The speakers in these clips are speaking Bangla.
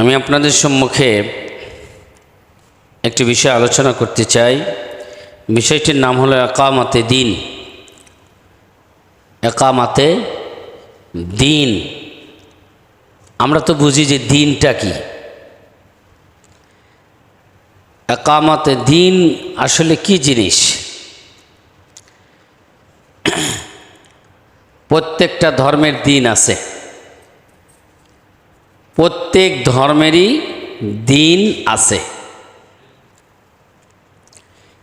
আমি আপনাদের সম্মুখে একটি বিষয় আলোচনা করতে চাই। বিষয়টির নাম হলো একামাতে দিন। একামাতে দিন, আমরা তো বুঝি যে দিনটা কি। একামাতে দিন আসলে কি জিনিস? প্রত্যেকটা ধর্মের দিন আছে, প্রত্যেক ধর্মেরই দিন আছে।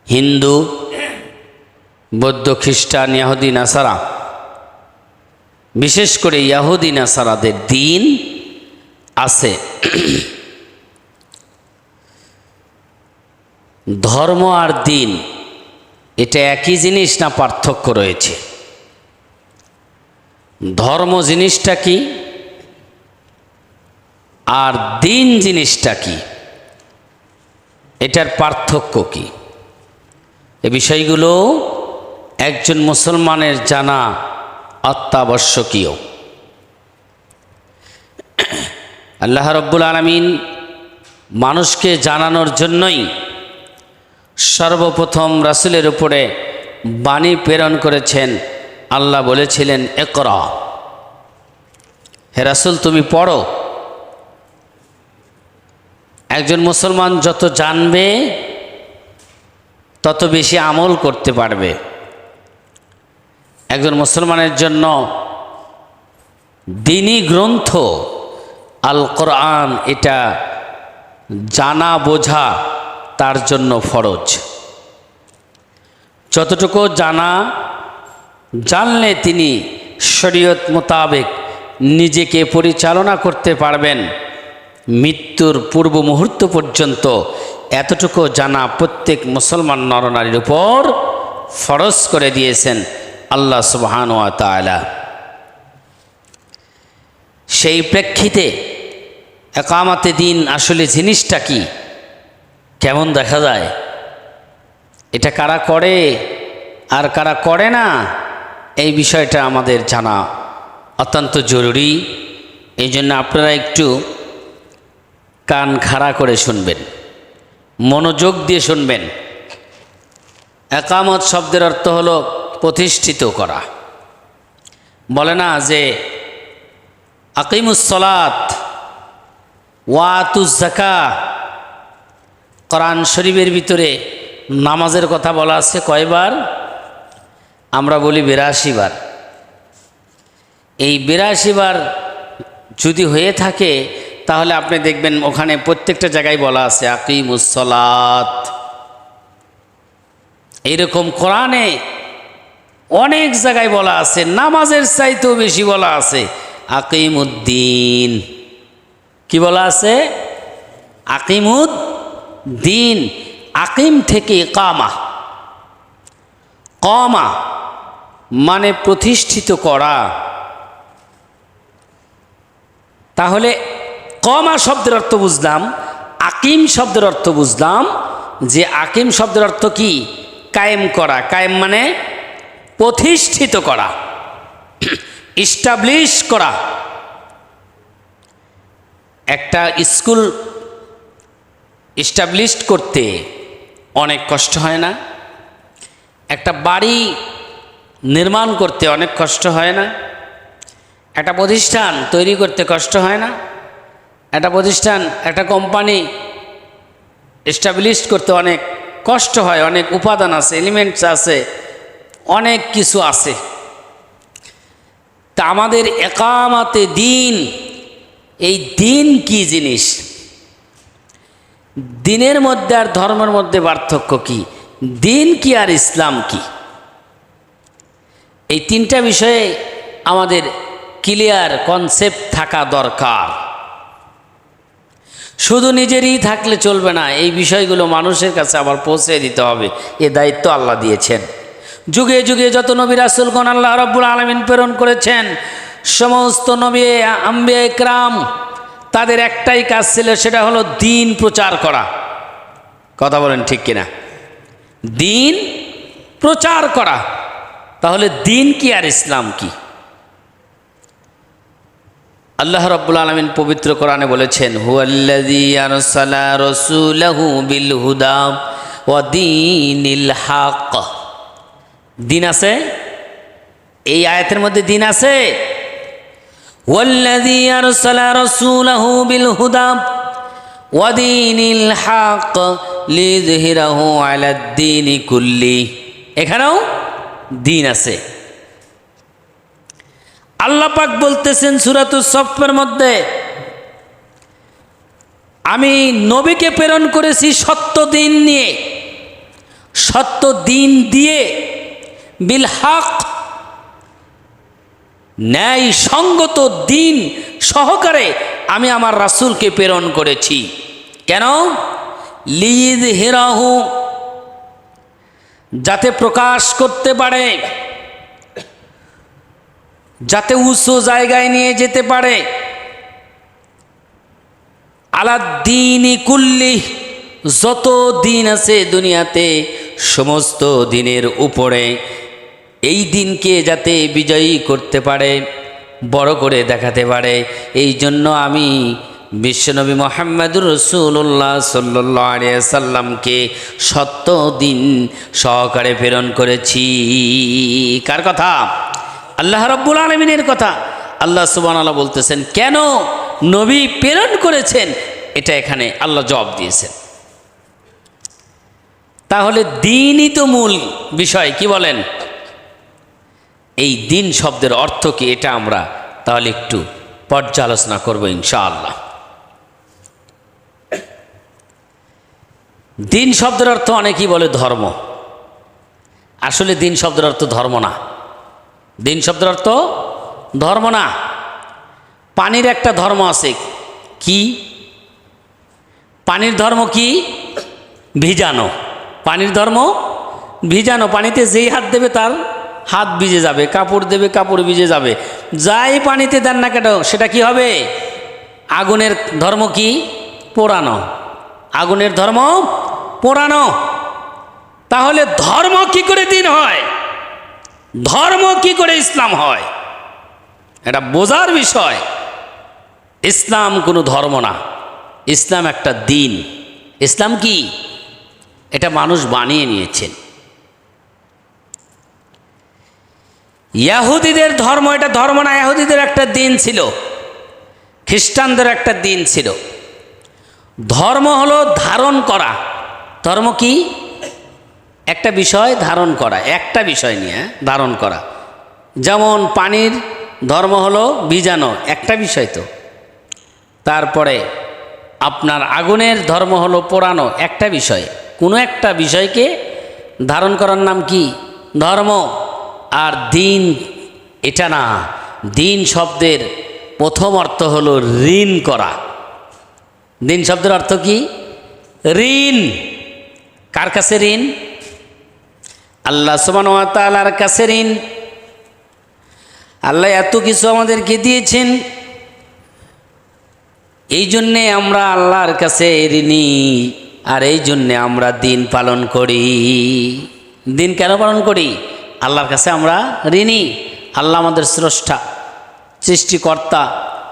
হিন্দু, বৌদ্ধ, খ্রিস্টান, ইহুদি, নাসারা, বিশেষ করে ইহুদি নাসারাদের দিন আছে। ধর্ম আর দিন এটা একই জিনিস না পার্থক্য রয়েছে? ধর্ম জিনিসটা কি আর দিন জিনিসটা কি, এটার পার্থক্য কি? এ বিষয়গুলো একজন মুসলমানের জানা অত্যাবশ্যকীয়। আল্লাহ রাব্বুল আলামিন মানুষকে জানানোর জন্যই সর্বপ্রথম রাসূলের উপরে বাণী প্রেরণ করেছেন। আল্লাহ বলেছিলেন, ইকরা, হে রাসূল তুমি পড়ো। একজন মুসলমান যত জানবে তত বেশি আমল করতে পারবে। একজন মুসলমানের জন্য দ্বীনি গ্রন্থ আল কোরআন এটা জানা বোঝা তার জন্য ফরজ। যতটুকু জানলে তিনি শরীয়ত মোতাবেক নিজেকে পরিচালনা করতে পারবেন। মৃত্যুর পূর্ব মুহূর্ত পর্যন্ত এতটুকু জানা প্রত্যেক মুসলমান নরনারীর উপর ফরজ করে দিয়েছেন আল্লাহ সুবহানাহু ওয়া তাআলা। সেই প্রেক্ষিতে একামাতে দিন আসলে জিনিসটা কি, কেমন দেখা যায়, এটা কারা করে আর কারা করে না, এই বিষয়টা আমাদের জানা অত্যন্ত জরুরি। এই জন্য আপনারা একটু কান খাড়া করে শুনবেন, মনোযোগ দিয়ে শুনবেন। একামত শব্দের অর্থ হলো প্রতিষ্ঠিত করা। বলে না যে আকিমুস সালাত ওয়া আতুজ যাকাত, কোরআন শরীফের ভিতরে নামাজের কথা বলা আছে কয়বার? আমরা বলি 82 বার। এই 82 বার যদি হয়ে থাকে তাহলে আপনি দেখবেন ওখানে প্রত্যেকটা জায়গায় বলা আছে আকিমুস সালাত। এইরকম কোরআনে অনেক জায়গায় বলা আছে, নামাজের চাইতেও বেশি বলা আছে আকিমুদ্দিন। কি বলা আছে? আকিমুদ্দিন। আকিম থেকে ইকামা, কমা মানে প্রতিষ্ঠিত করা। তাহলে কমা শব্দের অর্থ বুঝলাম, আকিম শব্দের অর্থ বুঝলাম যে আকিম শব্দের অর্থ কি? কায়েম করা। কায়েম মানে প্রতিষ্ঠিত করা, ইস্টাবলিশ করা। একটা স্কুল ইস্টাবলিশ করতে অনেক কষ্ট হয় না? একটা বাড়ি নির্মাণ করতে অনেক কষ্ট হয় না? একটা প্রতিষ্ঠান তৈরি করতে কষ্ট হয় না? একটা প্রতিষ্ঠান, একটা কোম্পানি এস্টাবলিশ করতে অনেক কষ্ট হয়, অনেক উপাদান আছে, এলিমেন্টস আছে, অনেক কিছু আছে। তা আমাদের একামাতে দিন, এই দিন কি জিনিস? দিনের মধ্যে আর ধর্মের মধ্যে পার্থক্য কি? দিন কি আর ইসলাম কি? এই তিনটা বিষয়ে আমাদের ক্লিয়ার কনসেপ্ট থাকা দরকার। শুধু নিজেরই থাকলে চলবে না, এই বিষয়গুলো মানুষের কাছে আবার পৌঁছে দিতে হবে। এ দায়িত্ব আল্লাহ দিয়েছেন। যুগে যুগে যত নবী রাসূলগণ আল্লাহ রাব্বুল আলামিন প্রেরণ করেছেন, সমস্ত নবী আম্বিয়া ইকরাম তাদের একটাই কাজ ছিল, সেটা হলো দিন প্রচার করা। কথা বলেন ঠিক কিনা? দিন প্রচার করা। তাহলে দিন কি আর ইসলাম কি? আল্লাহ রাব্বুল আলামিন পবিত্র কোরআনে বলেছেন, হুয়াল্লাযী আরসালা রাসূলাহু বিল হুদা ওয়া দীনিল হক। দিন আছে, এই আয়াতের মধ্যে দিন আছে। হুয়াল্লাযী আরসালা রাসূলাহু বিল হুদা ওয়া দীনিল হক লিযহিরাহু আলাদ দীনি কুল্লি। এখানেও দিন আছে। আল্লাহ পাক বলতেছেন সূরাতুস সফের মধ্যে, আমি নবীকে প্রেরণ করেছি সত্য দিন নিয়ে, সত্য দিন দিয়ে, বিল হক, ন্যায় সঙ্গত দিন সহকারে আমি আমার রাসূলকে প্রেরণ করেছি। কেন? লিযহিরাহু, যাতে প্রকাশ করতে পারে, যাতে উচ্চ জায়গায় নিয়ে যেতে পারে, আলাদ্দীনি কুল্লি, যত দিন আছে দুনিয়াতে সমস্ত দিনের উপরে এই দিনকে যাতে বিজয়ী করতে পারে, বড় করে দেখাতে পারে, এই জন্য আমি বিশ্বনবী মুহাম্মদুর রাসূলুল্লাহ সাল্লাল্লাহু আলাইহি সাল্লামকে সত্য দিন সহকারে প্রেরণ করেছি। কার কথা? আল্লাহ রাব্বুল আলামিনের কথা। আল্লাহ সুবহানাল্লাহ বলতেছেন কেন নবী প্রেরণ করেছেন, এটা এখানে আল্লাহ জবাব দিয়েছেন। তাহলে দিনই তো মূল বিষয়, কি বলেন? এই দিন শব্দের অর্থ কি, এটা আমরা তাহলে একটু পর্যালোচনা করব ইনশাআল্লাহ। দিন শব্দের অর্থ অনেকেই বলে ধর্ম। আসলে দিন শব্দের অর্থ ধর্ম না। দিন শব্দের অর্থ ধর্ম না। পানির একটা ধর্ম আছে। কি পানির ধর্ম? কি? ভিজানো। পানির ধর্ম ভিজানো। পানিতে যেই হাত দেবে তার হাত ভিজে যাবে, কাপড় দেবে কাপড় ভিজে যাবে, যাই পানিতে দেন না কেন সেটা কি হবে? আগুনের ধর্ম কি? পোড়ানো। আগুনের ধর্ম পোড়ানো। তাহলে ধর্ম কি করে দিন হয়? ধর্ম কি করে ইসলাম হয়? এটা বোঝার বিষয়। ইসলাম কোনো ধর্ম না, ইসলাম একটা দিন। ইসলাম কি? এটা মানুষ বানিয়ে নিয়েছেন। ইহুদিদের ধর্ম এটা ধর্ম না, ইহুদিদের একটা দিন ছিল, খ্রিস্টানদের একটা দিন ছিল। ধর্ম হলো ধারণ করা। ধর্ম কি? একটা বিষয় ধারণ করা, একটা বিষয় নিয়ে ধারণ করা। যেমন পানির ধর্ম হলো ভিজানো, একটা বিষয় তো। তারপরে আপনার আগুনের ধর্ম হলো পোড়ানো, একটা বিষয়। কোনো একটা বিষয়কে ধারণ করার নাম কি? ধর্ম। আর দিন এটা না। দিন শব্দের প্রথম অর্থ হলো ঋণ করা। দিন শব্দের অর্থ কি? ঋণ। কার কাছে ঋণ? আল্লাহ সুবহানাহু ওয়া তাআলার কাছে ঋণ। আল্লাহ এত কিছু আমাদেরকে দিয়েছেন, এই জন্যে আমরা আল্লাহর কাছে ঋণী, আর এই জন্যে আমরা দিন পালন করি। দিন কেন পালন করি? আল্লাহর কাছে আমরা ঋণী। আল্লাহ আমাদের স্রষ্টা, সৃষ্টিকর্তা,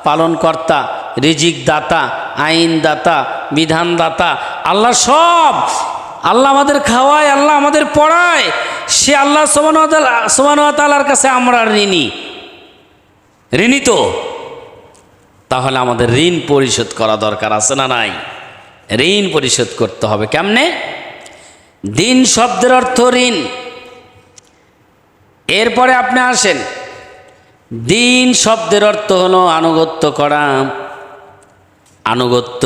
পালনকর্তা, রিজিক দাতা, আইন দাতা, বিধান দাতা। আল্লাহ সব। আল্লাহ আমাদের খাওয়ায়, আল্লাহ আমাদের পড়ায়। সে আল্লাহ সুবহানাহু ওয়া তাআলার কাছে আমরা ঋণী। ঋণী তো। তাহলে আমাদের ঋণ পরিশোধ করা দরকার আছে না নাই? ঋণ পরিশোধ করতে হবে। কেমনে? দিন শব্দের অর্থ ঋণ। এরপরে আপনি আসেন, দিন শব্দের অর্থ হলো আনুগত্য করা। আনুগত্য।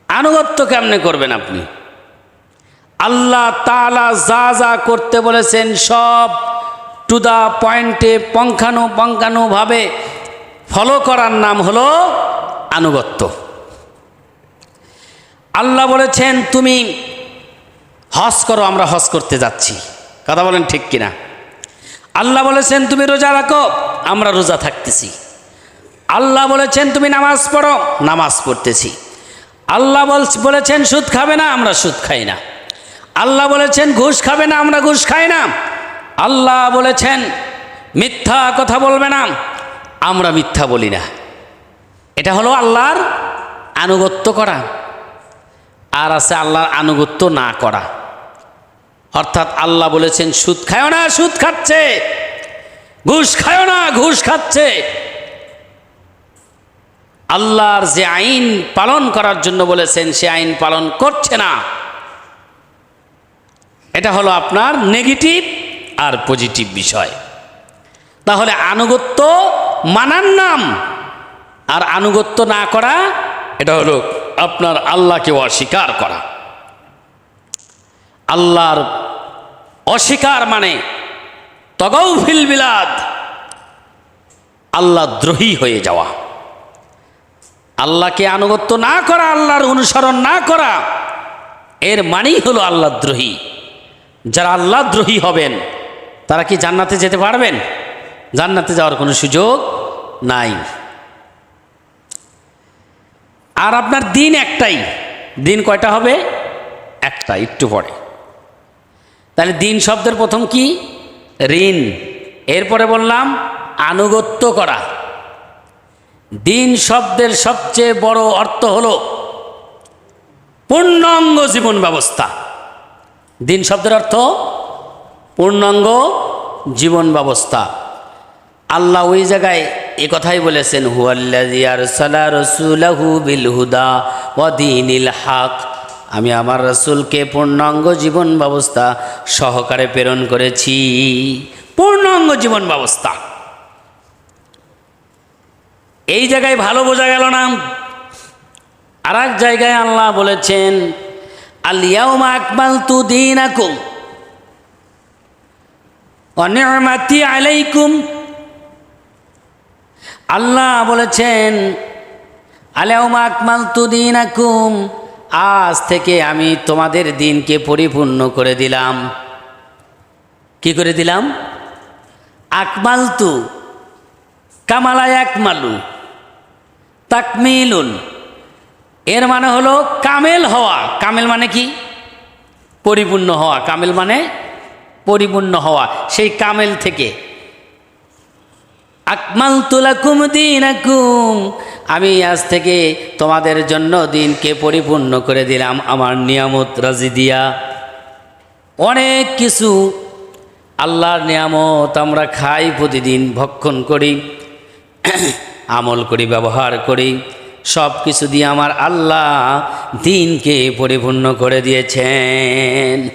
আনুগত্য কেমনে করবেন আপনি? আল্লাহ তাআলা যা যা করতে বলেছেন সব টু দা পয়েন্টে পঙ্খানুপুঙ্খানুভাবে ফলো করার নাম হলো আনুগত্য। আল্লাহ বলেছেন তুমি হজ করো, আমরা হজ করতে যাচ্ছি। কথা বলেন ঠিক কিনা? আল্লাহ বলেছেন তুমি রোজা রাখো, আমরা রোজা থাকতেছি। আল্লাহ বলেছেন তুমি নামাজ পড়ো, নামাজ পড়তেছি। আল্লাহ বলেছেন সুদ খাবে না, আমরা সুদ খাই না। আল্লাহ বলেছেন ঘুষ খাবে না, আমরা ঘুষ খাই না। আল্লাহ বলেছেন মিথ্যা কথা বলবে না। আমরা মিথ্যা বলি না। এটা হলো আল্লাহর আনুগত্য করা। আর আছে আল্লাহর আনুগত্য না করা। অর্থাৎ আল্লাহ বলেছেন সুদ খায়ও না, সুদ খাচ্ছে, ঘুষ খায়ও না, ঘুষ খাচ্ছে। আল্লাহর যে আইন পালন করার জন্য বলেছেন সে আইন পালন করছে না। এটা হলো আপনার নেগেটিভ আর পজিটিভ বিষয়। তাহলে আনুগত্য মানার নাম, আর আনুগত্য না করা এটা হলো আপনার আল্লাহকে অস্বীকার করা। আল্লাহর অস্বীকার মানে তগাউ ফিল বিলাদ, আল্লাহ দ্রোহী হয়ে যাওয়া। আল্লাহকে আনুগত্য না করা, আল্লাহর অনুসরণ না করা, এর মানেই হলো আল্লাহ দ্রোহী। যারা আল্লাহ দ্রোহী হবেন তারা কি জান্নাতে যেতে পারবেন? জান্নাতে যাওয়ার কোনো সুযোগ নাই। আর আপনার দিন একটাই। দিন কয়টা হবে? একটা, একটু পরে। তাহলে দিন শব্দের প্রথম কি? ঋণ। এরপরে বললাম আনুগত্য করা। দিন শব্দের সবচেয়ে বড় অর্থ হলো পূর্ণাঙ্গ জীবন ব্যবস্থা। দিন শব্দের অর্থ পূর্ণাঙ্গ জীবন ব্যবস্থা। আল্লাহ ওই জায়গায় এ কথাই বলেছেন, হুয়াল্লাযী আরসালা রাসূলাহু বিল হুদা ওয়া দীনিল হক। আমি আমার রাসূলকে পূর্ণাঙ্গ জীবন ব্যবস্থা সহকারে প্রেরণ করেছি। পূর্ণাঙ্গ জীবন ব্যবস্থা। এই জায়গায় ভালো বোঝা গেল না। আর এক জায়গায় আল্লাহ বলেছেন, আল ইয়াউমা আকমালতু দীনাকুম ওয়া নি'মাতি আলাইকুম। আল্লাহ বলেছেন আল ইয়াউমা আকমালতু দীনাকুম, আজ থেকে আমি তোমাদের দিনকে পরিপূর্ণ করে দিলাম। কি করে দিলাম? আকমালতু, কামালা ইয়াকমালু, তাকমিলুন। এর মানে হলো কামেল হওয়া। কামেল মানে কি? পরিপূর্ণ হওয়া। কামেল মানে পরিপূর্ণ হওয়া। সেই কামেল থেকে আকমালতু লাকুম দীনাকুম, আমি আজ থেকে তোমাদের জন্য দিনকে পরিপূর্ণ করে দিলাম আমার নিয়ামত রাজি দিয়া। অনেক কিছু আল্লাহর নিয়ামত আমরা খাই, প্রতিদিন ভক্ষণ করি, আমল করি, ব্যবহার করি। সব কিছু দিয়ে আমার আল্লাহ দিনকে পরিপূর্ণ করে দিয়েছেন।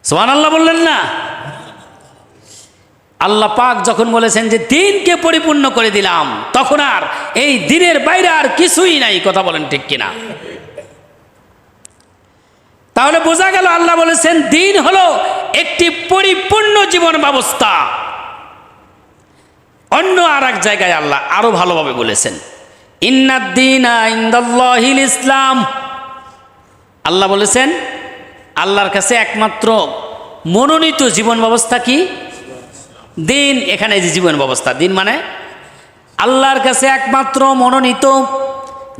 সুবহানাল্লাহ বললেন না? আল্লাহ পাক যখন বলেছেন যে দিনকে পরিপূর্ণ করে দিলাম, তখন আর এই দিনের বাইরে আর কিছুই নাই। কথা বলেন ঠিক কিনা? তাহলে বোঝা গেল আল্লাহ বলেছেন দিন হলো একটি পরিপূর্ণ জীবন ব্যবস্থা। অন্য আর এক জায়গায় আল্লাহ আরো ভালোভাবে বলেছেন, ইন্নাদ-দীনা ইনদাল্লাহিল ইসলাম। আল্লাহ বলেছেন আল্লাহর কাছে একমাত্র মনোনীত জীবন ব্যবস্থা কি? দিন। এখানে যে জীবন ব্যবস্থা, দিন মানে আল্লাহর কাছে একমাত্র মনোনীত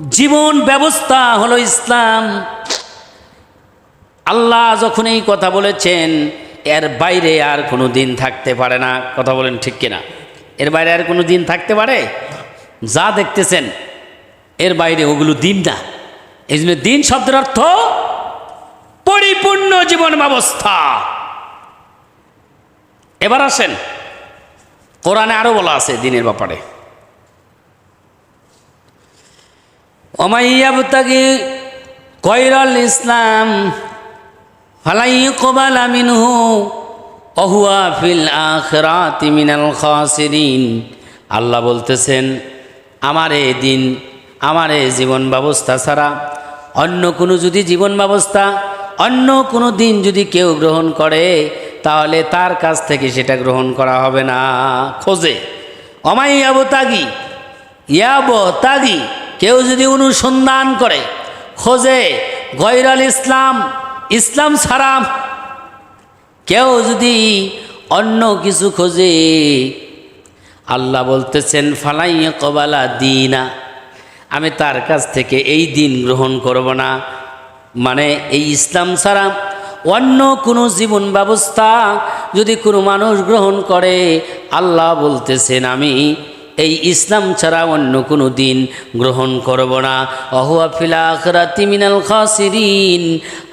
জীবন ব্যবস্থা হলো ইসলাম। আল্লাহ যখন এই কথা বলেছেন, এর বাইরে আর কোনো দিন থাকতে পারে না। কথা বলেন ঠিক কিনা? এর বাইরে আর কোনো দিন থাকতে পারে? যা দেখতেছেন এর বাইরে ওগুলো দিন না। এই জন্য দিন শব্দের অর্থ পরিপূর্ণ জীবন ব্যবস্থা। এবার আসেন, কোরআনে আরো বলা আছে দিনের ব্যাপারে, ওমাইয়াবতাগি গায়রাল ইসলাম ফালাই ইউকবালা মিনহু ওয়া হুয়া ফিল আখিরাতি মিনাল খাসিরিন। আল্লাহ বলতেছেন আমার এই দিন, আমার এই জীবন ব্যবস্থা ছাড়া অন্য কোনো যদি জীবন ব্যবস্থা, অন্য কোনো দিন যদি কেউ গ্রহণ করে, তাহলে তার কাছ থেকে সেটা গ্রহণ করা হবে না। খোঁজে অমাইয়াবতাগি, ইয়াবতাগি, কেউ যদি অনুসন্ধান করে, খোঁজে গায়রাল ইসলাম, ইসলাম ছাড়া কেউ যদি অন্য কিছু খোঁজে, আল্লাহ বলতেছেন ফালাই ইউকবালা দীনা, আমি তার কাছ থেকে এই দিন গ্রহণ করব না। মানে এই ইসলাম ছাড়া অন্য কোনো জীবন ব্যবস্থা যদি কোনো মানুষ গ্রহণ করে, আল্লাহ বলতেছেন আমি এই ইসলাম ছাড়া অন্য কোনো দিন গ্রহণ করব না। অহুয়া ফিল আখিরাতি মিনাল খাসিরিন।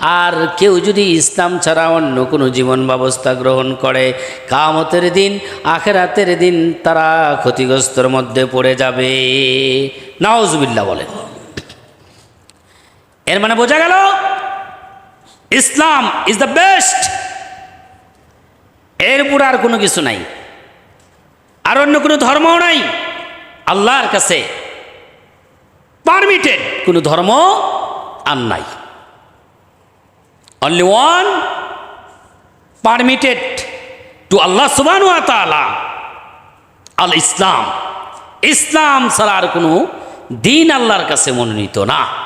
আর কেউ যদি ইসলাম ছাড়া অন্য কোনো জীবন ব্যবস্থা গ্রহণ করে, কিয়ামতের দিন, আখিরাতের দিন তারা ক্ষতিগ্রস্তর মধ্যে পড়ে যাবে। নাউজুবিল্লাহ বলেন। এর মানে বোঝা গেল ইসলাম ইজ দ্য বেস্ট, এরপর আর কোনো কিছু নাই, আর অন্য কোনো ধর্মও নাই। আল্লাহর কাছে পারমিটেড কোনো ধর্ম আর নাই। অনলি ওয়ান পারমিটেড টু আল্লাহ সুবহানাহু ওয়া তাআলা, আল ইসলাম। ইসলাম ছাড়া আর কোনো দিন আল্লাহর কাছে মনোনীত না।